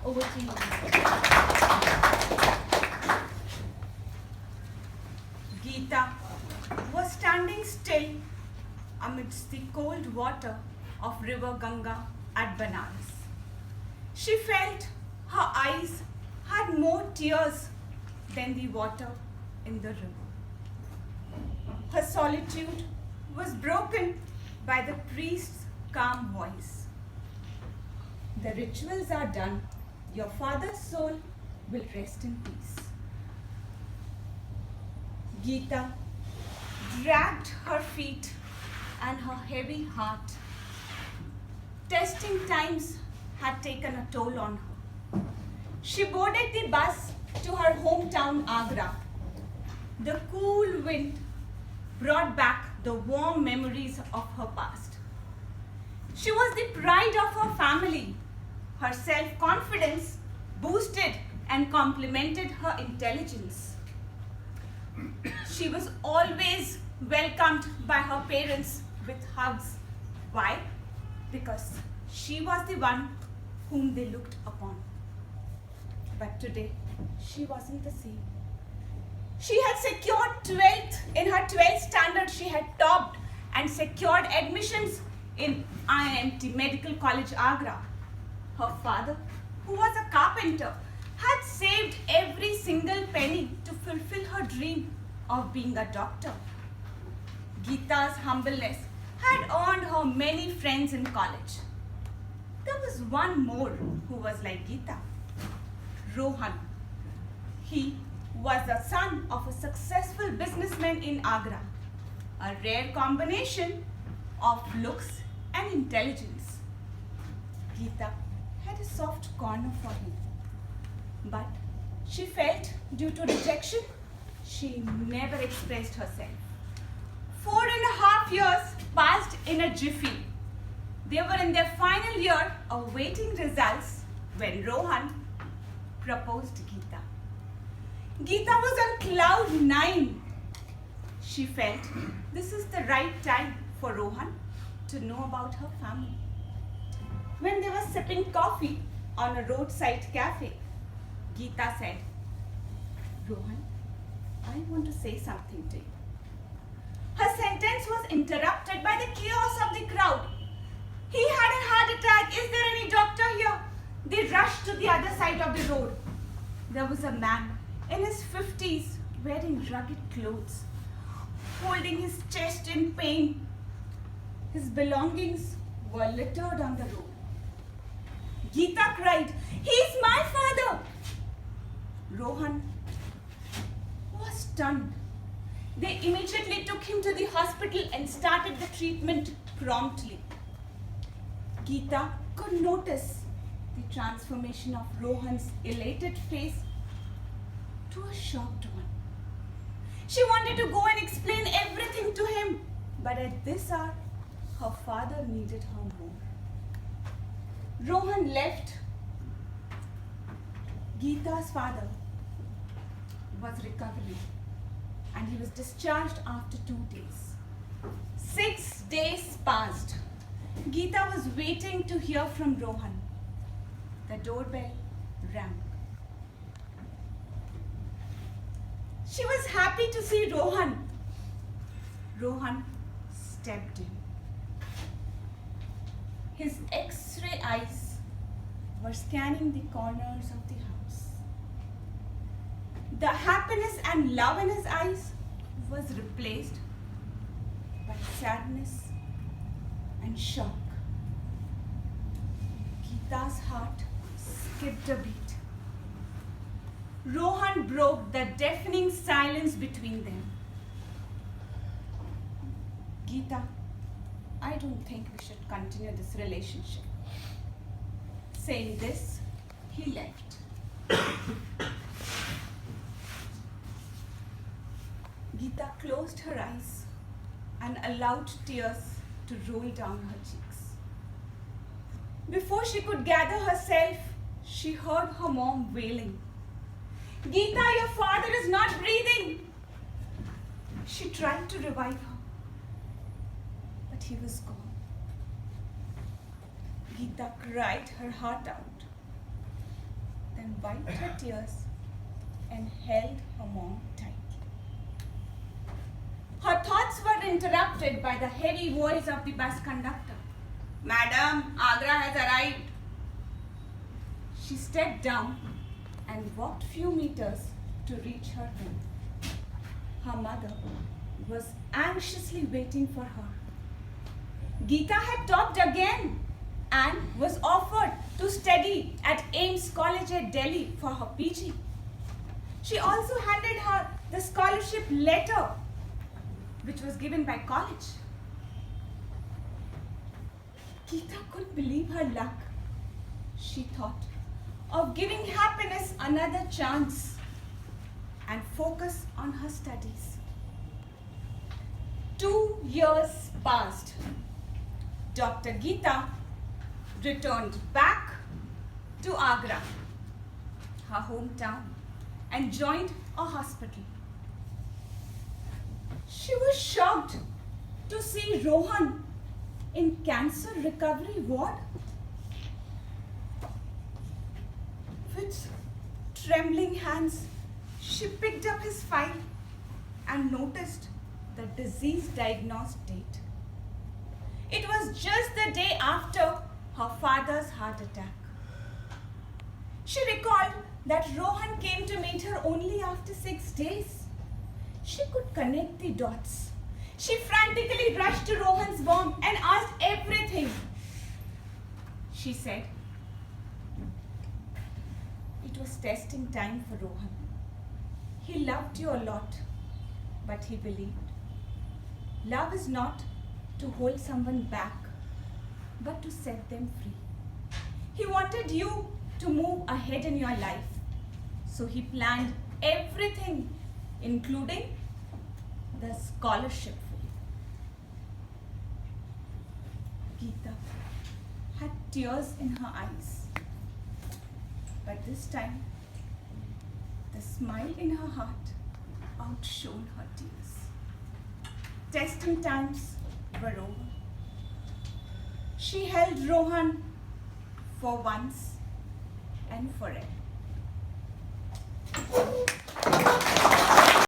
Over to you. Geeta was standing still amidst the cold water of River Ganga at Banaras. She felt her eyes had more tears than the water in the river. Her solitude was broken by the priest's calm voice. The rituals are done. Your father's soul will rest in peace. Geeta dragged her feet and her heavy heart. Testing times had taken a toll on her. She boarded the bus to her hometown Agra. The cool wind brought back the warm memories of her past. She was the pride of her family. Her self-confidence boosted and complemented her intelligence. She was always welcomed by her parents with hugs. Why? Because she was the one whom they looked upon. But today, she wasn't the same. She had secured 12th. In her 12th standard, she had topped and secured admissions in IMT Medical College, Agra. Her father, who was a carpenter, had saved every single penny to fulfill her dream of being a doctor. Geeta's humbleness had earned her many friends in college. There was one more who was like Geeta, Rohan. He was the son of a successful businessman in Agra, a rare combination of looks and intelligence. Geeta had a soft corner for him, but she felt due to rejection, she never expressed herself. 4.5 years passed in a jiffy. They were in their final year awaiting results when Rohan proposed Geeta. Geeta was on cloud 9. She felt this is the right time for Rohan to know about her family. When they were sipping coffee on a roadside cafe, Geeta said, Rohan, I want to say something to you. Her sentence was interrupted by the chaos of the crowd. He had a heart attack. Is there any doctor here? They rushed to the other side of the road. There was a man in his 50s wearing rugged clothes, holding his chest in pain. His belongings were littered on the road. Geeta cried, "He's my father!" Rohan was stunned. They immediately took him to the hospital and started the treatment promptly. Geeta could notice the transformation of Rohan's elated face to a shocked one. She wanted to go and explain everything to him, but at this hour, her father needed her more. Rohan left. Geeta's father was recovering and he was discharged after 2 days. 6 days passed. Geeta was waiting to hear from Rohan. The doorbell rang. She was happy to see Rohan. Rohan stepped in. His X-ray eyes were scanning the corners of the house. The happiness and love in his eyes was replaced by sadness and shock. Geeta's heart skipped a beat. Rohan broke the deafening silence between them. Geeta, I don't think we should continue this relationship. Saying this, he left. Geeta closed her eyes and allowed tears to roll down her cheeks. Before she could gather herself, she heard her mom wailing, "Geeta, your father is not breathing." She tried to revive her, but he was gone. Geeta cried her heart out. and wiped her tears and held her mom tightly. Her thoughts were interrupted by the heavy voice of the bus conductor. "Madam, Agra has arrived." She stepped down and walked few meters to reach her home. Her mother was anxiously waiting for her. Geeta had topped again and was offered to study at Ames College at Delhi for her PG. She also handed her the scholarship letter which was given by college. Geeta couldn't believe her luck. She thought of giving happiness another chance and focus on her studies. 2 years passed. Dr. Geeta returned back to Agra, her hometown, and joined a hospital. She was shocked to see Rohan in cancer recovery ward. With trembling hands, she picked up his file and noticed the disease diagnosed date. It was just the day after her father's heart attack. She recalled that Rohan came to meet her only after 6 days. She could connect the dots. She frantically rushed to Rohan's warm and asked everything. She said, it was testing time for Rohan. He loved you a lot, but he believed love is not to hold someone back, but to set them free. He wanted you to move ahead in your life, so he planned everything, including the scholarship for you. Geeta had tears in her eyes, but this time the smile in her heart outshone her tears. Testing times were over. She held Rohan for once and forever.